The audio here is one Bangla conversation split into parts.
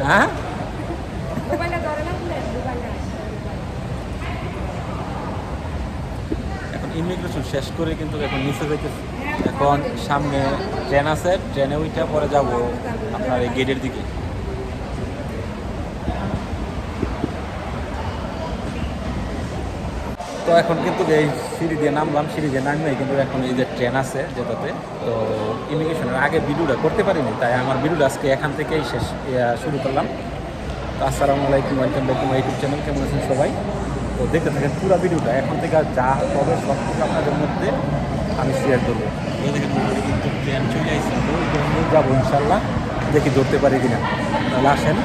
হ্যাঁ, এখন ইমিগ্রেশন শেষ করে কিন্তু এখন নিচে যাইতেছি। এখন সামনে ট্রেন আছে, ট্রেনে ওইটা পরে যাব আপনার এই গেটের দিকে। তো এখন কিন্তু এই সিঁড়ি দিয়ে নামলাম, সিঁড়ি দিয়ে নামলে কিন্তু এখন এই যে ট্রেন আছে যেটাতে, তো ইমিগ্রেশনের আগে ভিডিওটা করতে পারিনি, তাই আমার ভিডিওটা আজকে এখান থেকেই শুরু করলাম। তো আসসালামু আলাইকুম, welcome back to my YouTube channel. কেমন আছেন সবাই? তো দেখতে থাকেন পুরো ভিডিওটা, এখন থেকে যা হবে সব কিছু আপনাদের মধ্যে আমি শেয়ার করবো। এই দেখেন কিন্তু ট্রেন চলে আসছে, ওই ট্রেন যাবো ইনশাল্লাহ, দেখি ধরতে পারি কিনা। তাহলে আসেন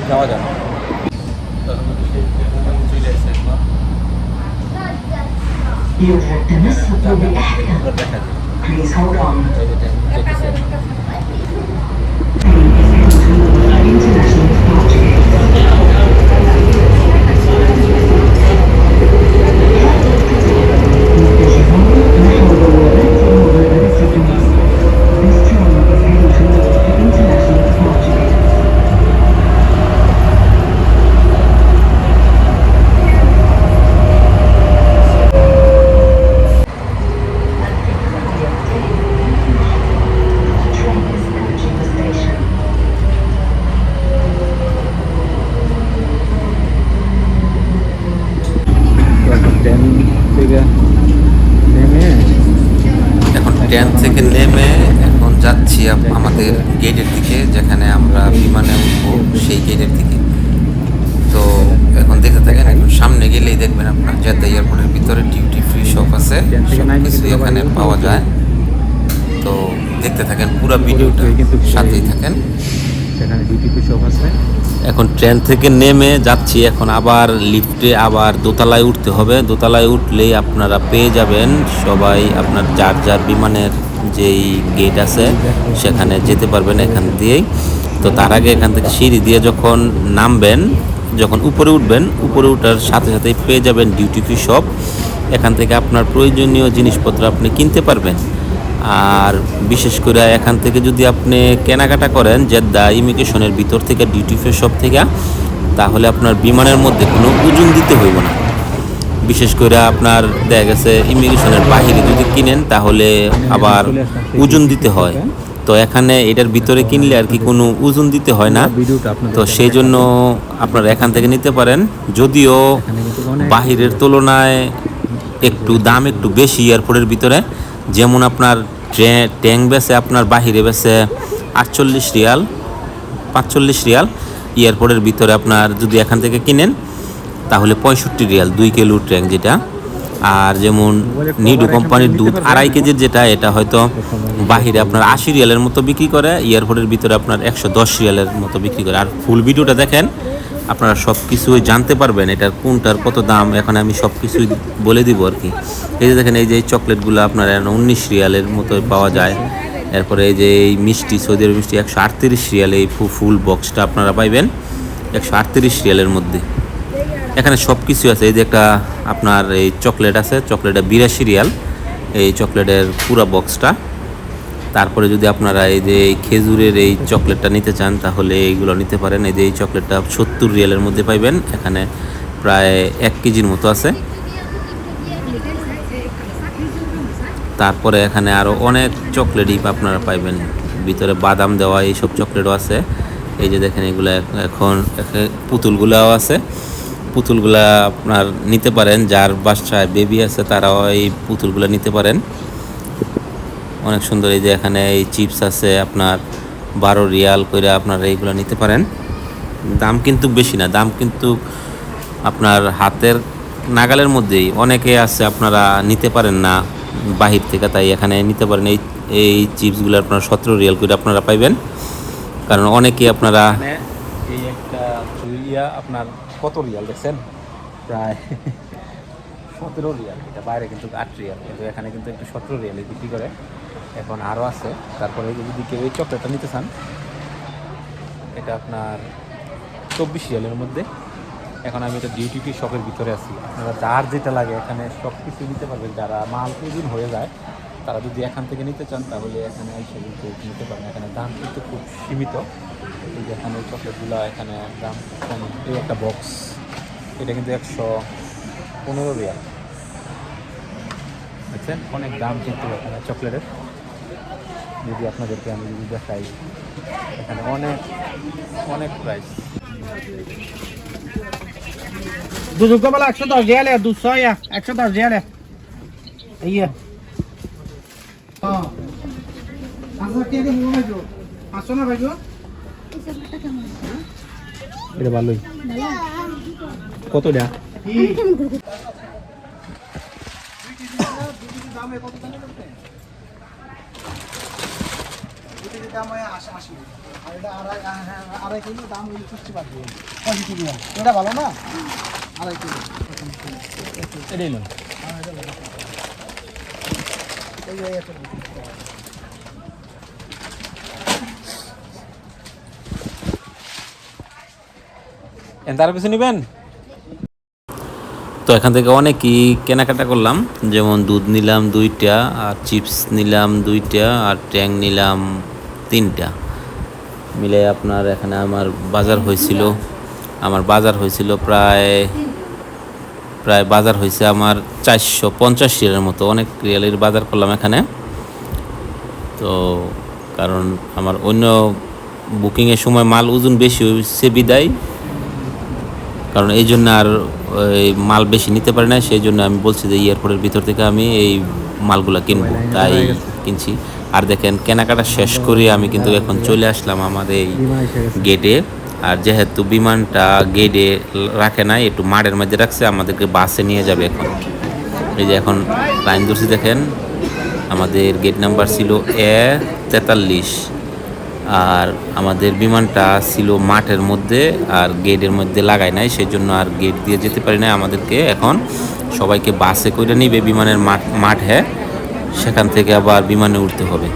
যাওয়া যাবে। চলে আসছে একবার يرجى التمسك بالإحكام. Please hold on. International departure gate. This train is heading towards the international departure gate. Train is approaching the station. এখন ট্রেন থেকে নেমে এখন যাচ্ছি আমাদের গেটের দিকে, যেখানে আমরা বিমানে উঠবো সেই গেটের দিকে। তো এখন দেখতে থাকেন, এখন সামনে গেলেই দেখবেন আপনার জেদ্দা এয়ারপোর্টের ভিতরে ডিউটি ফ্রি শপ আছে, সব কিছু এখানে পাওয়া যায়। তো দেখতে থাকেন পুরো ভিডিওটা, সাথেই থাকেন। সেখানে ডিউটি ফ্রি শপ আছে। এখন ট্রেন থেকে নেমে যাচ্ছি, এখন আবার লিফটে আবার দোতলায় উঠতে হবে। দোতলায় উঠলেই আপনারা পেয়ে যাবেন সবাই আপনার যার যার বিমানের যেই গেট আছে সেখানে যেতে পারবেন এখান দিয়েই। তো তার আগে এখান থেকে সিঁড়ি দিয়ে যখন নামবেন, যখন উপরে উঠবেন, উপরে ওঠার সাথে সাথেই পেয়ে যাবেন ডিউটি ফ্রি শপ। এখান থেকে আপনার প্রয়োজনীয় জিনিসপত্র আপনি কিনতে পারবেন। আর বিশেষ করে এখান থেকে যদি আপনি কেনাকাটা করেন জেদ্দা ইমিগ্রেশনের ভিতর থেকে ডিউটি ফ্রি শপ থেকে, তাহলে আপনার বিমানের মধ্যে কোনো ওজন দিতে হইব না। বিশেষ করে আপনার দেখা গেছে ইমিগ্রেশনের বাহিরে যদি কিনেন তাহলে আবার ওজন দিতে হয়। তো এখানে এটার ভিতরে কিনলে আর কি কোনো ওজন দিতে হয় না। তো সেই জন্য আপনারা এখান থেকে নিতে পারেন, যদিও বাহিরের তুলনায় একটু দাম একটু বেশি এয়ারপোর্টের ভিতরে। যেমন আপনার ট্যাং বেছে আপনার বাহিরে বেছে 48 রিয়াল 45 রিয়াল, এয়ারপোর্টের ভিতরে আপনার যদি এখান থেকে কিনেন তাহলে 65 রিয়াল 2 কিলো ট্যাং যেটা। আর যেমন নিডু কোম্পানির দুধ 2.5 কেজির যেটা, এটা হয়তো বাহিরে আপনার 80 রিয়ালের মতো বিক্রি করে, এয়ারপোর্টের ভিতরে আপনার 110 রিয়ালের মতো বিক্রি করে। আর ফুল ভিডিওটা দেখেন, আপনারা সব কিছুই জানতে পারবেন এটার কোনটার কত দাম। এখন আমি সব কিছুই বলে দিব আর কি। এই যে দেখেন, এই যে চকলেটগুলো আপনার 19 রিয়ালের মতো পাওয়া যায়। এরপরে এই যে এই মিষ্টি, সৌদি আরব মিষ্টি 138 রিয়াল, এই ফুল বক্সটা আপনারা পাইবেন 138 রিয়ালের মধ্যে। এখানে সব কিছু আছে। এই যে একটা আপনার এই চকলেট আছে, চকলেটটা 82 রিয়াল এই চকলেটের পুরো বক্সটা। তারপরে যদি আপনারা এই যে খেজুরের এই চকলেটটা নিতে চান তাহলে এইগুলো নিতে পারেন। এই যে এই চকলেটটা 70 রিয়ালের মধ্যে পাইবেন, এখানে প্রায় 1 কেজির মতো আছে। তারপরে এখানে আরও অনেক চকলেটই আপনারা পাইবেন, ভিতরে বাদাম দেওয়া এইসব চকলেটও আছে। এই যে দেখেন এগুলো এখন পুতুলগুলাও আছে, পুতুলগুলা আপনার নিতে পারেন, যার বাসায় বেবি আছে তারাও এই পুতুলগুলা নিতে পারেন, অনেক সুন্দর। এই যে এখানে এই চিপস আছে আপনার 12 রিয়াল করে, আপনারা এইগুলো নিতে পারেন। দাম কিন্তু বেশি না, দাম কিন্তু আপনার হাতের নাগালের মধ্যেই। অনেকে আছে আপনারা নিতে পারেন না বাহির থেকে, তাই এখানে নিতে পারেন। এই চিপসগুলো আপনারা 17 রিয়াল করে আপনারা পাইবেন, কারণ অনেকে আপনারা এই একটা আপনার কত রিয়াল দেখছেন, প্রায় 17 রিয়াল। এটা বাইরে কিন্তু 8 রিয়াল, কিন্তু এখানে কিন্তু একটু 17 রিয়ালে বিক্রি করে। এখন আরও আছে। তারপরে যদি কেউ এই চকলেটটা নিতে চান, এটা আপনার 24 রিয়ালের মধ্যে। এখন আমি এটা ডিউটি ফ্রি শপের ভিতরে আছি, আপনারা যার যেটা লাগে এখানে সব কিছু নিতে পারবেন। যারা মাল প্রয়োজন হয়ে যায় তারা যদি এখান থেকে নিতে চান তাহলে এখানে এসে কিন্তু নিতে পারেন। এখানে দাম কিন্তু খুব সীমিত। এই যে এখানে চকলেটগুলো এখানে দাম কম। এই একটা বক্স, এটা কিন্তু 115 রিয়াল। বুঝছেন, অনেক দাম কিন্তু এখানে চকলেটের। যদি আপনাদেরকে আমি যদি দেখাই, এখানে অনেক অনেক প্রাইস। দুধ বলা 110 রিয়াল, দুধ সয়া 110 রিয়াল। এই হ্যাঁ আচ্ছা কে দিয়ে মোবাইল ভাইজো আসো না ভাইজো। এটা ভালোই। কত দেয়া? এটা ভালো না, 2.5 কিলো। এটাই নেন। তার পিছু নেবেন। তো এখান থেকে অনেকই কেনাকাটা করলাম, যেমন দুধ নিলাম 2টা, আর চিপস নিলাম 2টা, আর ট্যাং নিলাম 3টা। মিলে আপনার এখানে আমার বাজার হয়েছিল প্রায় বাজার হয়েছে আমার 450 রিয়ালের মতো। অনেক রিয়ালের বাজার করলাম এখানে। তো কারণ আমার অন্য বুকিংয়ের সময় মাল ওজন বেশি হয়েছে বিদায়, কারণ এই জন্য আর ওই মাল বেশি নিতে পারি না। সেই জন্য আমি বলছি যে এয়ারপোর্টের ভিতর থেকে আমি এই মালগুলো কিনবো, তাই কিনছি। আর দেখেন কেনাকাটা শেষ করে আমি কিন্তু এখন চলে আসলাম আমার এই গেটে। আর যেহেতু বিমানটা গেটে রাখে নাই, একটু মাঠের মধ্যে রাখছে, আমাদেরকে বাসে নিয়ে যাবে এখন। এই যে এখন লাইন ধরছি, দেখেন আমাদের গেট নাম্বার ছিল A43, আর আমাদের বিমানটা ছিল মাঠের মধ্যে আর গেটের মধ্যে লাগায় নাই, সেই জন্য আর গেট দিয়ে যেতে পারি না। আমাদেরকে এখন সবাইকে বাসে করে নিবে বিমানের মাঠে, সেখান থেকে আবার বিমানে উঠতে হবে।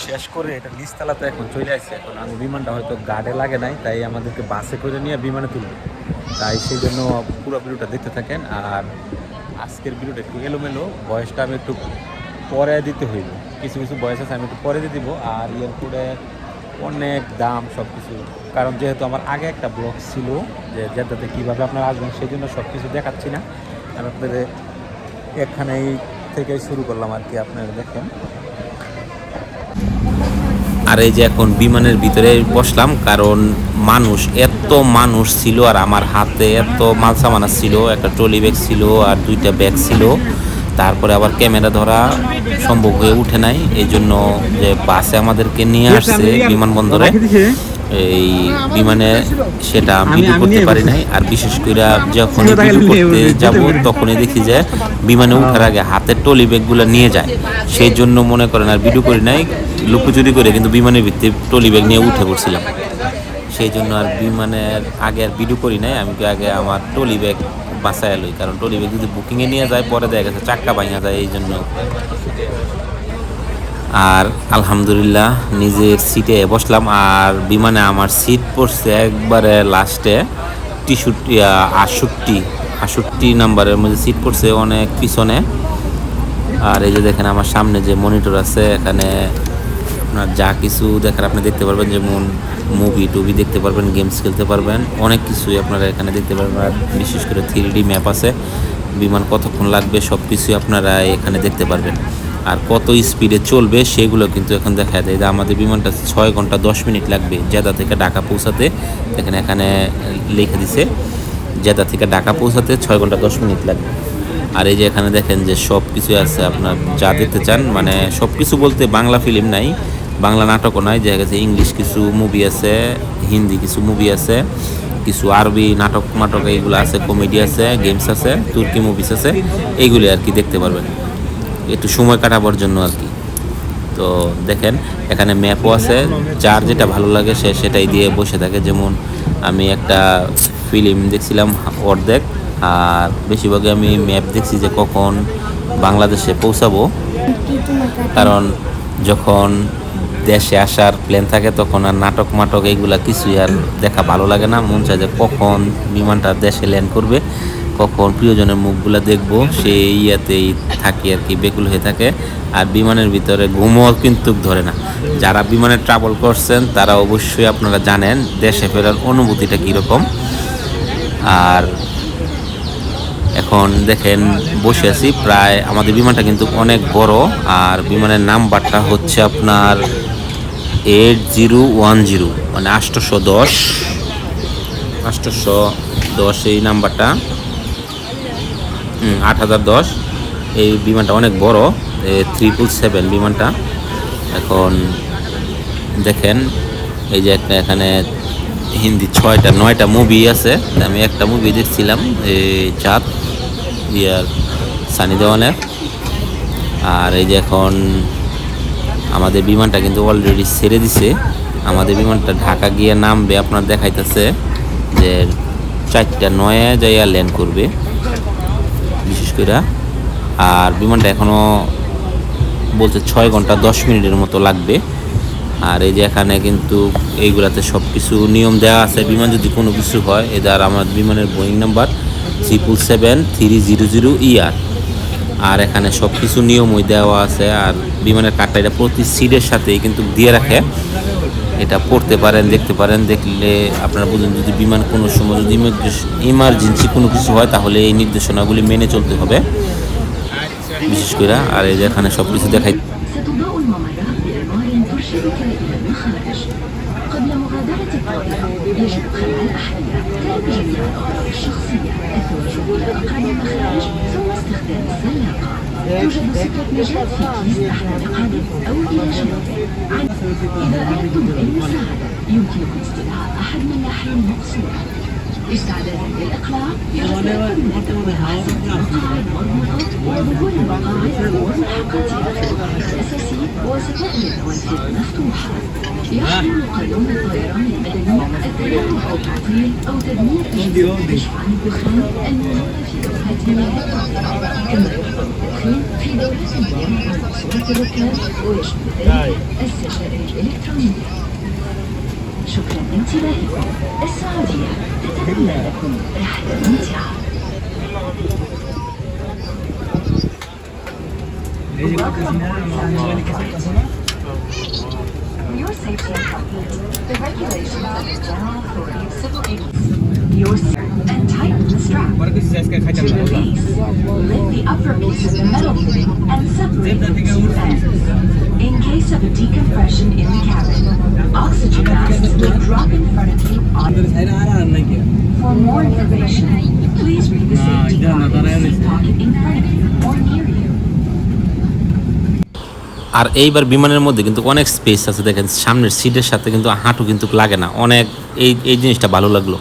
শেষ করে এটা নিচতলাতে এখন চলে আসছে। এখন আমি বিমানটা হয়তো গার্ডে লাগে নাই, তাই আমাদেরকে বাসে করে নিয়ে বিমানে তুলবে। তাই সেই জন্য পুরো ভিডিওটা দেখতে থাকেন। আর আজকের ভিডিওটা একটু এলোমেলো, বয়সটা আমি একটু পরে দিতে হইব। কিছু কিছু বয়স আছে আমি একটু পরে দিয়ে দিব। আর এয়ারপোর্টে অনেক দাম সব কিছু, কারণ যেহেতু আমার আগে একটা ব্লগ ছিল যে জেদ্দাতে কীভাবে আপনারা আসবেন, সেই জন্য সব কিছু দেখাচ্ছি না। আমি আপনাদের এখানেই থেকে শুরু করলাম আর কি, আপনারা দেখেন। আর এই যে এখন বিমানের ভিতরে বসলাম, কারণ এত মানুষ ছিল, আর আমার হাতে এত মাল সামান ছিল। একটা ট্রলি ব্যাগ ছিল আর 2টা ব্যাগ ছিল। তারপরে আবার ক্যামেরা ধরা সম্ভব হয়ে উঠে নাই, এই জন্য যে বাসে আমাদেরকে নিয়ে আসছে বিমানবন্দরে, এই বিমানে সেটা ভিডিও করতে পারি নাই। আর বিশেষ করে যখন ভিডিও করতে যাব তখনই দেখি যে বিমানে ওঠার আগে হাতের ট্রলি ব্যাগগুলো নিয়ে যায়, সেই জন্য মনে করেন আর ভিডিও করি নাই, লুকোচুরি করে কিন্তু বিমানের ভিত্তি ট্রলি ব্যাগ নিয়ে উঠে পড়ছিলাম। সেই জন্য আর বিমানের আগে আর ভিডিও করি নাই। আমি আগে আমার ট্রলি ব্যাগ বাসায় লই, কারণ ট্রলি ব্যাগ যদি বুকিংয়ে নিয়ে যায় পরে দেখা গেছে চাক্কা ভাঙা যায়, এই জন্য। আর আলহামদুলিল্লাহ নিজের সিটে বসলাম। আর বিমানে আমার সিট পড়ছে একবারে লাস্টে 68 নাম্বারের মধ্যে সিট পড়ছে, অনেক পিছনে। আর এই যে দেখেন আমার সামনে যে মনিটর আছে, এখানে আপনার যা কিছু দেখার আপনি দেখতে পারবেন, যেমন মুভি দেখতে পারবেন, গেমস খেলতে পারবেন, অনেক কিছুই আপনারা এখানে দেখতে পারবেন। আর বিশেষ করে 3D ম্যাপ আছে, বিমান কতক্ষণ লাগবে সব কিছুই আপনারা এখানে দেখতে পারবেন। আর কত স্পিডে চলবে সেগুলো কিন্তু এখন দেখা যায়। আমাদের বিমানটা 6 ঘন্টা 10 মিনিট লাগবে জেদ্দা থেকে ঢাকা পৌঁছাতে। দেখেন এখানে লিখে দিছে জেদ্দা থেকে ঢাকা পৌঁছাতে 6 ঘন্টা 10 মিনিট লাগবে। আর এই যে এখানে দেখেন যে সব কিছু আছে, আপনার যা দেখতে চান, মানে সব কিছু বলতে বাংলা ফিল্ম নাই, বাংলা নাটকও নাই, দেখা গেছে ইংলিশ কিছু মুভি আছে, হিন্দি কিছু মুভি আছে, কিছু আরবি নাটক এইগুলো আছে, কমেডি আছে, গেমস আছে, তুর্কি মুভিস আছে, এইগুলি আর কি দেখতে পারবেন একটু সময় কাটাবার জন্য আর কি। তো দেখেন এখানে ম্যাপও আছে, যার যেটা ভালো লাগে সে সেটাই দিয়ে বসে থাকে। যেমন আমি একটা ফিল্ম দেখছিলাম অর্ধেক, আর বেশিরভাগই আমি ম্যাপ দেখছি যে কখন বাংলাদেশে পৌঁছাবো, কারণ যখন দেশে আসার প্ল্যান থাকে তখন আর নাটক এইগুলা কিছুই আর দেখা ভালো লাগে না। মন চায় যে কখন বিমানটা দেশে ল্যান্ড করবে, কখন প্রিয়জনের মুখগুলো দেখবো সেই ইয়াতেই থাকি আর কি, বেকুল হয়ে থাকে। আর বিমানের ভিতরে ঘুমও কিন্তু ধরে না। যারা বিমানে ট্রাভেল করছেন তারা অবশ্যই আপনারা জানেন দেশে ফেরার অনুভূতিটা কীরকম। আর এখন দেখেন বসে আছি, প্রায় আমাদের বিমানটা কিন্তু অনেক বড়। আর বিমানের নাম্বারটা হচ্ছে আপনার 8010, মানে 810 এই নাম্বারটা, 8010। এই বিমানটা অনেক বড়, 777 বিমানটা। এখন দেখেন এই যে একটা এখানে হিন্দি 9টা মুভি আছে। আমি একটা মুভি দেখছিলাম, এই চাঁদ ইয়ার সানি দেওয়ানের। আর এই যে এখন আমাদের বিমানটা কিন্তু অলরেডি ছেড়ে দিছে। আমাদের বিমানটা ঢাকা গিয়ে নামবে, আপনার দেখাইতেছে যে 4:09 যাইয়া ল্যান্ড করবে বিশেষ করে। আর বিমানটা এখনও বলছে 6 ঘন্টা 10 মিনিটের মতো লাগবে। আর এই যে এখানে কিন্তু এইগুলাতে সব কিছু নিয়ম দেওয়া আছে। বিমান যদি কোনো কিছু হয়, এদের আমার বিমানের বোয়িং নাম্বার 777-300ER। আর এখানে সব কিছু নিয়মই দেওয়া আছে। আর বিমানের কার্ডটা এটা প্রতি সিটের সাথেই কিন্তু দিয়ে রাখে, এটা পড়তে পারেন, দেখতে পারেন। দেখলে আপনারা বুঝুন যদি বিমান কোনো সময় যদি ইমার্জেন্সি কোনো কিছু হয় তাহলে এই নির্দেশনাগুলি মেনে চলতে হবে বিশেষ করে। আর এই যে এখানে সব কিছু দেখাই। ستضاء الممرات بأنوار ترشدك إلى المخارج. قبل مغادرة الطائرة يجب خلع الأحذية، ترك جميع الأغراض الشخصية، التوجه إلى أقرب المخارج، ثم استخدام السلاقة. توجد سترة نجاة في كيس تحت مقعدك أو إلى جنبك. إذا أردتم المساعدة يمكنكم استدعاء أحد من ناحية مقصودة. استعدادا للإقلاع يجب لكم من التوقيعات مقاعد مربوطات وظهور المقاعد وملحقاتها في القاعدة الأساسي وستائل النوافذ مفتوحة. يحظر قانون الطيران المدني التنقل أو تعطيل أو تدمير أجهزة الكشف عن الدخان الموجودة في دورات مياه الطائرة، كما يحظر التدخين في دورات المياه المقصورة الركاب، ويشمل ذلك السجائر الإلكترونية. شكرا لانتباهكم. السعودية تتمنى لكم رحلة ممتعة. For your safety and comfort, the regulations of the General Authority of Civil Aviation, your and tighten the strap. To release, lift the upper piece of the metal fitting and separate the two fans. In case of a decompression in the cabin, oxygen masks will drop in front of you on. For more information, please read the safety card in the seat pocket in front of you or near you. আর এইবার বিমানের মধ্যে কিন্তু অনেক স্পেস আছে, দেখেন সামনের সিটের সাথে কিন্তু হাঁটু কিন্তু লাগে না, অনেক এই জিনিসটা ভালো লাগলো।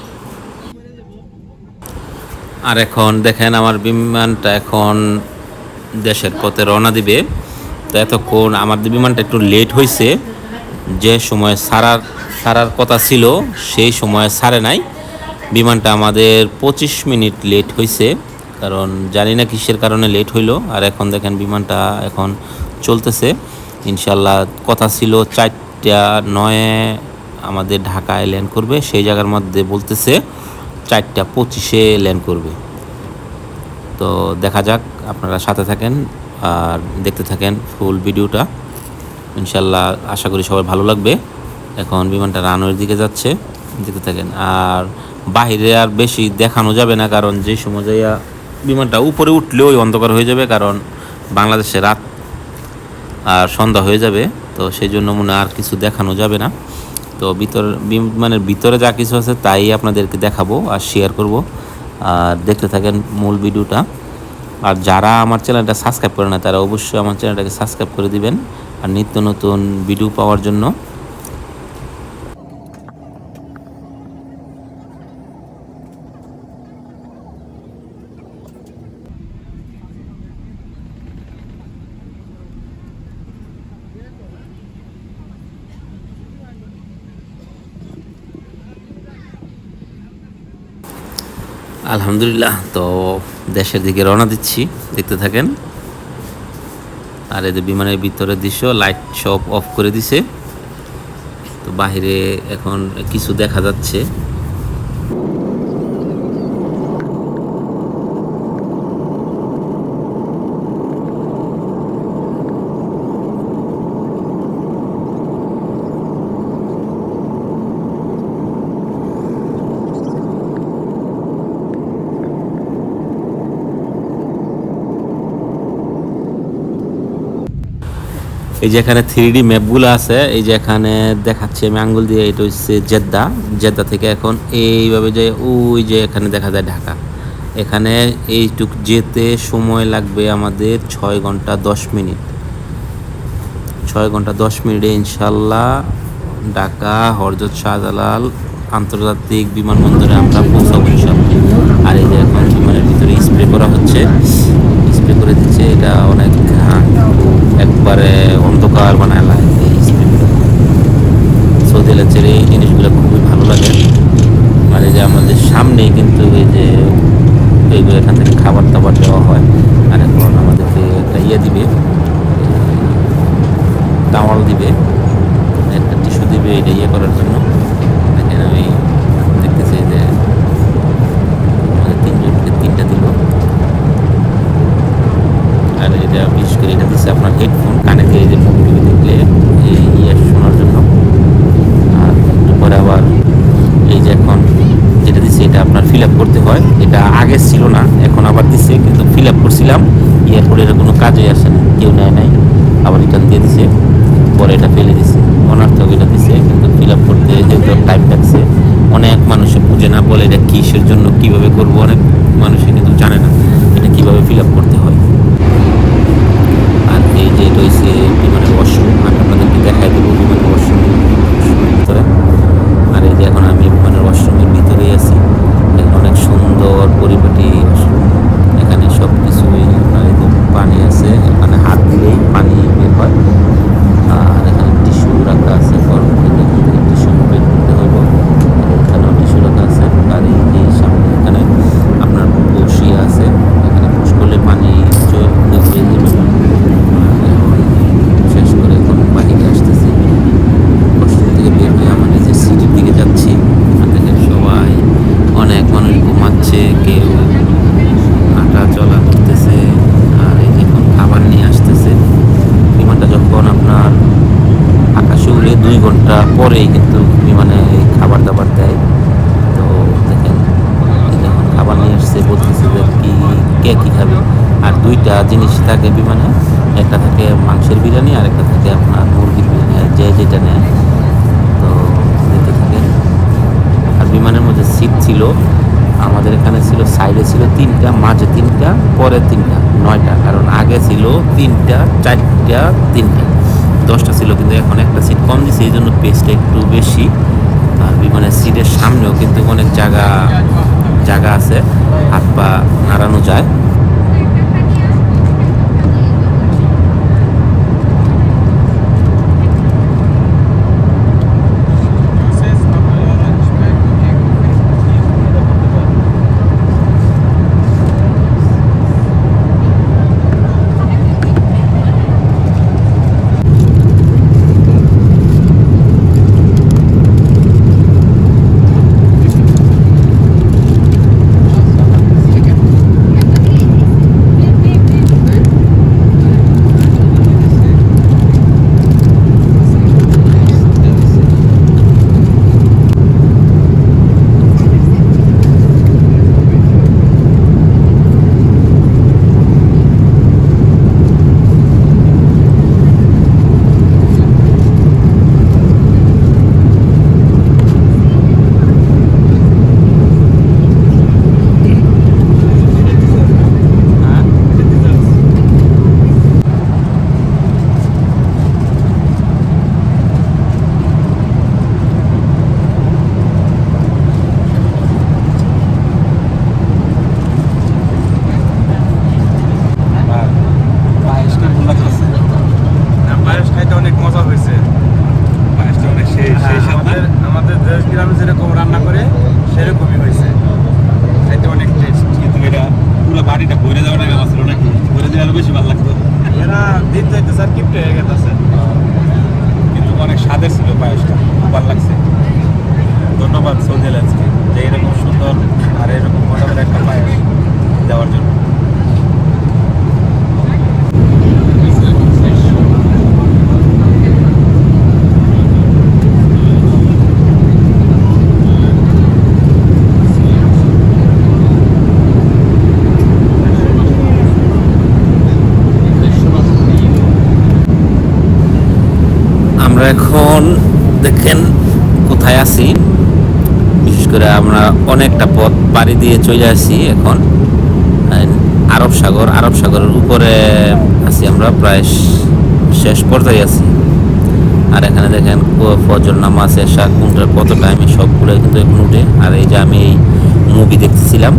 আর এখন দেখেন আমার বিমানটা এখন দেশের পথে রওনা দিবে। তো এতক্ষণ আমাদের বিমানটা একটু লেট হয়েছে, যে সময় সারার কথা ছিল সেই সময় সারে নাই। বিমানটা আমাদের 25 মিনিট লেট হয়েছে, কারণ জানি না কিসের কারণে লেট হইলো। আর এখন দেখেন বিমানটা এখন চলতেছে। ইনশাল্লাহ কথা ছিল 4:09 আমাদের ঢাকায় ল্যান্ড করবে, সেই জায়গার মধ্যে বলতেছে 4:25 ল্যান্ড করবে। তো দেখা যাক, আপনারা সাথে থাকেন আর দেখতে থাকেন ফুল ভিডিওটা। ইনশাল্লাহ আশা করি সবার ভালো লাগবে। এখন বিমানটা রানওয়ের দিকে যাচ্ছে, দেখতে থাকেন। আর বাইরে আর বেশি দেখানো যাবে না, কারণ যে সময় যাইয়া বিমানটা উপরে উঠলেও অন্ধকার হয়ে যাবে, কারণ বাংলাদেশে রাত আর সন্ধ্যা হয়ে যাবে। তো সেই জন্য মনে আর কিছু দেখানো যাবে না। তো বিমানের ভিতরে যা কিছু আছে তাই আপনাদেরকে দেখাবো আর শেয়ার করব। আর দেখতে থাকেন মূল ভিডিওটা। আর যারা আমার চ্যানেলটা সাবস্ক্রাইব করে না তারা অবশ্যই আমার চ্যানেলটাকে সাবস্ক্রাইব করে দিবেন আর নিত্য নতুন ভিডিও পাওয়ার জন্য। আলহামদুলিল্লাহ, তো দেশের দিকে রওনা দিচ্ছি, দেখতে থাকেন। আর এদের বিমানের ভিতরে দৃশ্য, লাইট সব অফ করে দিছে। তো বাহিরে এখন কিছু দেখা যাচ্ছে। এই যে এখানে 3D ম্যাপগুলো আছে, এই যে এখানে দেখাচ্ছি আমি আঙ্গুল দিয়ে, এটা হচ্ছে জেদ্দা। জেদ্দা থেকে এখন এইভাবে যায়, ওই যে এখানে দেখা যায় ঢাকা। এখানে এইটুক যেতে সময় লাগবে আমাদের 6 ঘন্টা 10 মিনিট। 6 ঘন্টা 10 মিনিটে ইনশাল্লাহ ঢাকা হযরত শাহজালাল আন্তর্জাতিক বিমানবন্দরে আমরা পৌঁছাবো ইনশাল্লাহ। আর এই যে এখন বিমানের ভিতরে স্প্রে করা হচ্ছে, স্প্রে করে দিচ্ছে। এটা অনেক একবারে অন্ধকার বানায় লাগে এই স্প্রেগুলো। সৌদি আরবের এই জিনিসগুলো খুবই ভালো লাগে। আর এই যে আমাদের সামনেই কিন্তু এই যে এইগুলো এখান থেকে খাবার দাবার দেওয়া হয়। আর এখন আমাদেরকে একটা ইয়ে দিবে, টাওয়াল দিবে, একটা টিস্যু দিবে এটা ইয়ে করার জন্য। দেখেন আমি দেখতেছি যে আমাদের 3 জনকে 3টা দিল। আর এটা বিশেষ করে এটা দিচ্ছে আপনার হেডফোন, কানে দিয়ে যে মুভি টুভি দেখলে এই ইয়ে শোনার জন্য। আর একটু পরে আবার এই যে এখন যেটা দিচ্ছে এটা আপনার ফিল আপ করতে হয়। এটা আগে ছিল না, এখন আবার দিচ্ছে, কিন্তু ফিল আপ করছিলাম এয়ারপোর্টে এটা কোনো কাজে আসে না, কেউ নেয় নাই, আবার রিটার্ন দিয়ে দিছে। পরে এটা ফেলে দিছে, অনার্থক এটা দিছে, কিন্তু ফিল আপ করতে যেহেতু টাইম লাগছে। অনেক মানুষে বুঝে না, বলে এটা কিসের জন্য, কীভাবে করবো, অনেক মানুষে কিন্তু জানে না এটা কীভাবে ফিল আপ করতে হয়। আর এই যে এটা হচ্ছে বিমানের ওয়াশরুম, আমি আপনাদেরকে দেখাই দেবো বিমানের ওয়াশরুমের ভিতরে। আর এই যে এখন আমি বিমানের ওয়াশরুমের ভিতরেই আছি। এখানে অনেক সুন্দর পরিপাটি ওয়াশরুম, এখানে সব কিছুই আপনার এই যে পানি আছে, এখানে হাত দিলেই পানি বের হয়। আর এখানে টিস্যু রাখা আছে, গরম থেকে এখান থেকে টিস্যু বের করতে হইব। এখানেও টিস্যু রাখা আছে। আর এই যে সামনে এখানে আপনার বসিয়ে আছে, এখানে পুশ করলে পানি হয়ে যাবে। শেষ করে এখন বাহিরে আসতেছি, ওয়াশরুম থেকে বের হয়ে আমার নিজের সিটির দিকে যাচ্ছি। দেখেন সবাই, অনেক মানুষ ঘুমাচ্ছে, কেউ হাঁটা চলা করতেছে। আর এই যে এখন খাবার নিয়ে আসতেছে। বিমানটা যখন আপনার আকাশে উড়ে 2 ঘন্টা পরেই কিন্তু বিমানে খাবার দাবার দেয়। তো দেখেন যখন খাবার নিয়ে আসছে, বলতেছে যে কে কী খাবে। আর 2টা জিনিস থাকে বিমানে, একটা থাকে মাংসের বিরিয়ানি আর একটা থাকে আপনার মুরগির বিরিয়ানি, আর যে যেটা নেয় তো দিতে থাকে। আর বিমানের মধ্যে সিট ছিল আমাদের এখানে ছিল, সাইডে ছিল 3টা, মাঝে 3টা, পরে 3টা, 9টা। কারণ আগে ছিল 3টা, 4টা, 3টা, 10টা ছিল, কিন্তু এখন একটা সিট কম দিছে, এই জন্য পেসটা একটু বেশি। আর বিমানের সিটের সামনেও কিন্তু অনেক জায়গা আছে, হাত পা নাড়ানো যায়। কিন্তু অনেক স্বাদের ছিল পায়েসটা, খুব ভালো লাগছে। ধন্যবাদ সৌদি আরবকে যে এরকম সুন্দর আর এরকম মজাদার একটা পায়েস দেওয়ার জন্য। এখন দেখেন কোথায় আছি, বিশেষ করে আমরা অনেকটা পথ পাড়ি দিয়ে চলে আসি এখন আরব সাগরের উপরে আছি আমরা, প্রায় শেষ পর্যায়ে আছি। আর এখানে দেখেন ফজর নামাজ এসা কোনটা কত টাইমে সবগুলো কিন্তু এখন উঠে। আর এই যে আমি এই মুভি দেখতেছিলাম,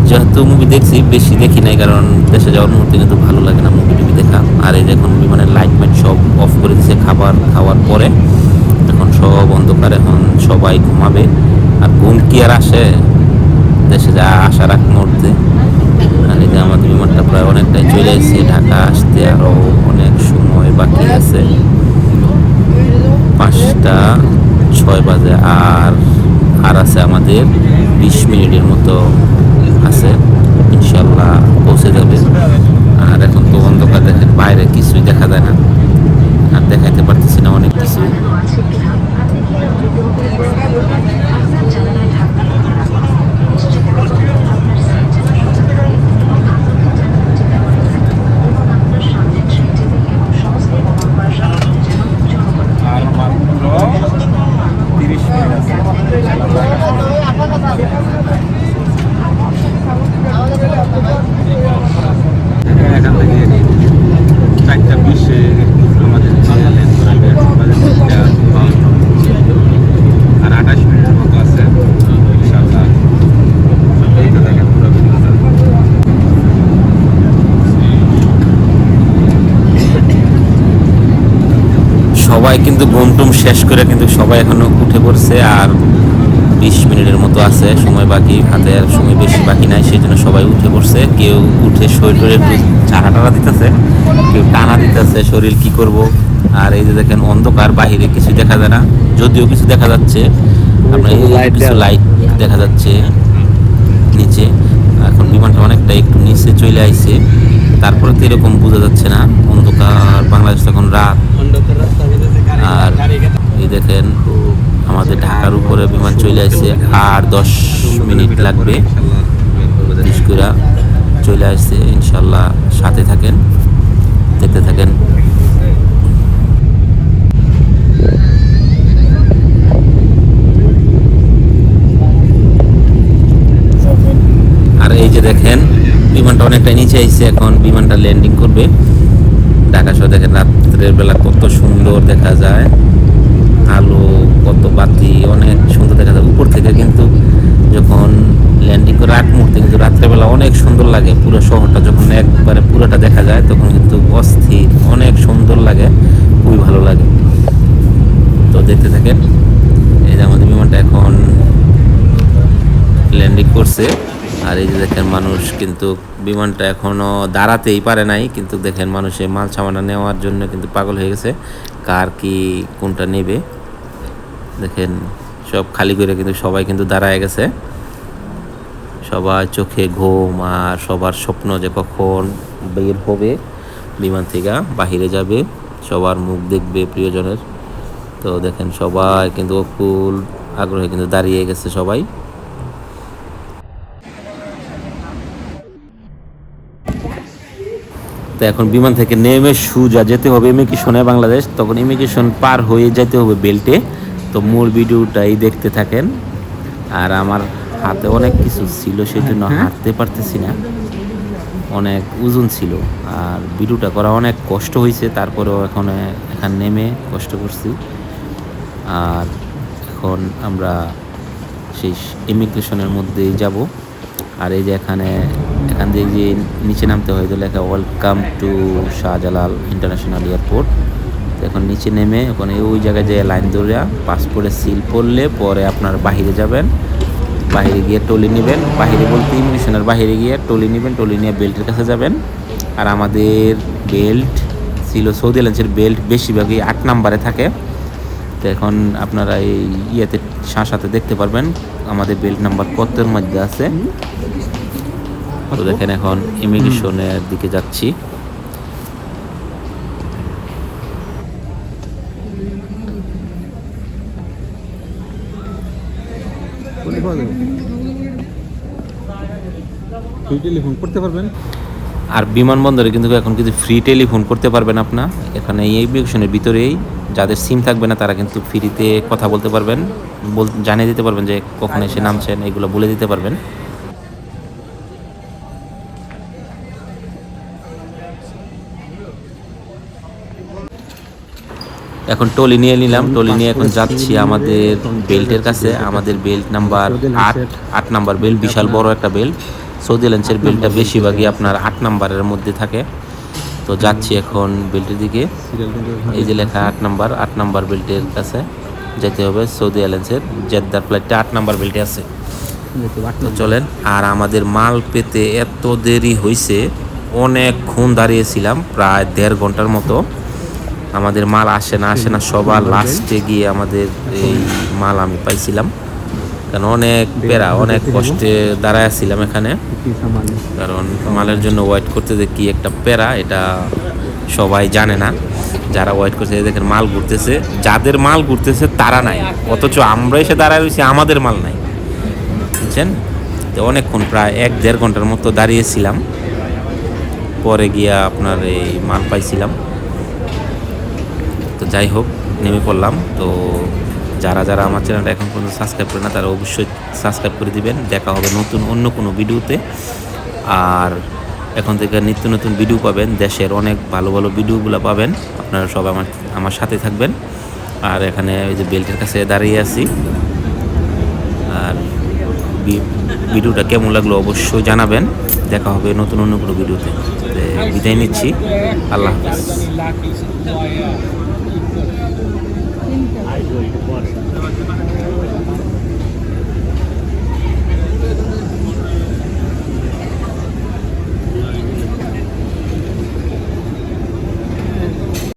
যেহেতু মুভি দেখছি বেশি দেখি নাই, কারণ দেশে যাওয়ার মুহূর্তে কিন্তু ভালো লাগে না মুভি টুভি দেখা। আর এই যে এখন বিমানের লাইট মাইট সব অফ করে দিচ্ছে খাবার খাওয়ার পরে, এখন সব অন্ধকার, এখন সবাই ঘুমাবে। আর ঘুম কি আর আসে দেশে যা আসার আগ মুহূর্তে। আর এই যে আমাদের বিমানটা প্রায় অনেকটাই চলে এসেছে, ঢাকা আসতে আরও অনেক সময় বাকি আছে, 5টা 6 বাজে। আর আছে আমাদের 20 মিনিটের মতো আছে, ইনশাল্লাহ পৌঁছে যাবে। আর এখন তো অন্ধকার, দেখেন বাইরে কিছুই দেখা যায় না, আর দেখাইতে পারতেছি না অনেক কিছু। আর মাত্র 30 মিনিট আছে। এখান থেকে 4:20 আমাদের আর 28 মিনিটের মতো আছে, ইনশাআল্লাহ। এইটা দেখেন পুরো ভিডিওটা। সবাই কিন্তু ঘুম টুম শেষ করে কিন্তু সবাই এখনো উঠে পড়ছে, আর 20 মিনিটের মতো আছে সময় বাকি, হাতে আর সময় বেশি বাকি নাই, সেই জন্য সবাই উঠে পড়ছে। কেউ উঠে শরীরে একটু টানা দিতেছে, কেউ টানা দিতেছে, শরীর কি করব। আর এই যে দেখেন অন্ধকার, বাহিরে কিছু দেখা যায় না, যদিও কিছু দেখা যাচ্ছে, আপনার কিছু লাইট দেখা যাচ্ছে নিচে। এখন বিমানটা অনেকটা একটু নিচে চলে আইছে, তারপরে তো এরকম বোঝা যাচ্ছে না, অন্ধকার, বাংলাদেশ এখন রাত। আর এই দেখেন আমাদের ঢাকার উপরে বিমান চলে আসছে, আর 10 মিনিট লাগবে নিষ্কুরা চলে আসছে, ইনশাল্লাহ সাথে থাকেন, দেখতে থাকেন। আর এই যে দেখেন বিমানটা অনেকটা নিচে আইছে, এখন বিমানটা ল্যান্ডিং করবে ঢাকা শহর। দেখেন রাত্রের বেলা কত সুন্দর দেখা যায়, আলো, কত বাতি, অনেক সুন্দর দেখা যায় উপর থেকে। কিন্তু যখন ল্যান্ডিং করে আগ মুহূর্তে কিন্তু রাত্রেবেলা অনেক সুন্দর লাগে, পুরো শহরটা যখন একবারে পুরোটা দেখা যায় তখন কিন্তু অস্থির, অনেক সুন্দর লাগে, খুবই ভালো লাগে। তো দেখতে থাকেন। এই যে আমাদের বিমানটা এখন ল্যান্ডিং করছে, আর এই যে দেখেন মানুষ কিন্তু বিমানটা এখনও দাঁড়াতেই পারে নাই, কিন্তু দেখেন মানুষের মাল সামানা নেওয়ার জন্য কিন্তু পাগল হয়ে গেছে, কার কি কোনটা নেবে। দেখেন সব খালি করে কিন্তু সবাই কিন্তু দাঁড়ায় গেছে, সবার চোখে ঘুম, আর সবার স্বপ্ন যে কখন বের হবে বিমান থেকে, বাহিরে যাবে, সবার মুখ দেখবে প্রিয়জনের। তো দেখেন সবাই কিন্তু অকুল আগ্রহে কিন্তু দাঁড়িয়ে গেছে সবাই। তো এখন বিমান থেকে নেমে সোজা যেতে হবে ইমিগ্রেশনে বাংলাদেশ, তখন ইমিগ্রেশন পার হয়ে যেতে হবে বেল্টে। তো মূল ভিডিওটাই দেখতে থাকেন। আর আমার হাতে অনেক কিছু ছিল, সেই জন্য হাঁটতে পারতেছি না, অনেক ওজন ছিল, আর ভিডিওটা করা অনেক কষ্ট হয়েছে। তারপরেও এখানে নেমে কষ্ট করছি। আর এখন আমরা সেই ইমিগ্রেশনের মধ্যেই যাব। আর এই যে এখান দিয়ে যে নিচে নামতে হয়, লেখা welcome to Shahjalal international airport. তো এখন নিচে নেমে ওখানে ওই জায়গায় যে লাইন ধরে পাসপোর্টে সিল পড়লে পরে আপনার বাহিরে যাবেন, বাহিরে গিয়ে টলি নেবেন, বাহিরে বলতে ইমিগ্রেশনের বাহিরে গিয়ে টলি নেবেন, টলি নিয়ে বেল্টের কাছে যাবেন। আর আমাদের বেল্ট ছিল, সৌদি এয়ারলাইন্সের বেল্ট বেশিরভাগই 8 নাম্বারে থাকে। তো এখন আপনারা এই ইয়েতে সাথে দেখতে পারবেন আমাদের বেল্ট নাম্বার কতর মধ্যে আছে। তো দেখেন এখন ইমিগ্রেশনের দিকে যাচ্ছি। টেলিফোন করতে পারবেন। আর বিমানবন্দরে কিন্তু এখন কিছু ফ্রি টেলিফোন করতে পারবেন আপনার এখানে এই ইমিগ্রেশনের ভিতরেই। যাদের সিম থাকবে না তারা কিন্তু ফ্রিতে কথা বলতে পারবেন, জানিয়ে দিতে পারবেন যে কখন এসে নামছেন, এগুলো বলে দিতে পারবেন। এখন টলি নিয়ে নিলাম, টলি নিয়ে এখন যাচ্ছি আমাদের বেল্টের কাছে। আমাদের বেল্ট নাম্বার 8 নাম্বার বেল্ট, বিশাল বড় একটা বেল্ট। সৌদি এয়ারলাইন্সের বেল্টটা বেশিরভাগই আপনার 8 নাম্বারের মধ্যে থাকে। তো যাচ্ছি এখন বেল্টের দিকে, এই যে লেখা 8 নাম্বার বেল্টের কাছে যেতে হবে। সৌদি এয়ারলাইন্সের জেদ্দার ফ্লাইটটা 8 নাম্বার বেল্টে আছে। তো চলেন। আর আমাদের মাল পেতে এত দেরি হয়েছে, অনেকক্ষণ দাঁড়িয়েছিলাম, প্রায় 1.5 ঘন্টার মতো। আমাদের মাল আসে না সবার লাস্টে গিয়ে আমাদের এই মাল আমি পাইছিলাম, কারণ অনেক পেরা, অনেক কষ্টে দাঁড়াইছিলাম এখানে, কারণ মালের জন্য ওয়েট করতে যে কি একটা পেরা এটা সবাই জানে না। যারা ওয়েট করছে দেখেন মাল ঘুরতেছে, যাদের মাল ঘুরতেছে তারা নাই, অথচ আমরা এসে দাঁড়ায় রয়েছি, আমাদের মাল নাই, বুঝছেন? তো অনেকক্ষণ প্রায় 1-1.5 ঘন্টার মতো দাঁড়িয়েছিলাম, পরে গিয়া আপনার এই মাল পাইছিলাম। তো যাই হোক, নেমে পড়লাম। তো যারা যারা আমার চ্যানেলটা এখন পর্যন্ত সাবস্ক্রাইব করে না তারা অবশ্যই সাবস্ক্রাইব করে দিবেন। দেখা হবে নতুন অন্য কোনো ভিডিওতে। আর এখন থেকে নিত্য নতুন ভিডিও পাবেন, দেশের অনেক ভালো ভালো ভিডিওগুলো পাবেন। আপনারা সব আমার সাথে থাকবেন। আর এখানে ওই যে বেল্টের কাছে দাঁড়িয়ে আছি। আর ভিডিওটা কেমন লাগলো অবশ্যই জানাবেন। দেখা হবে নতুন অন্য কোনো ভিডিওতে। বিদায় নিচ্ছি, আল্লাহ হাফেজ।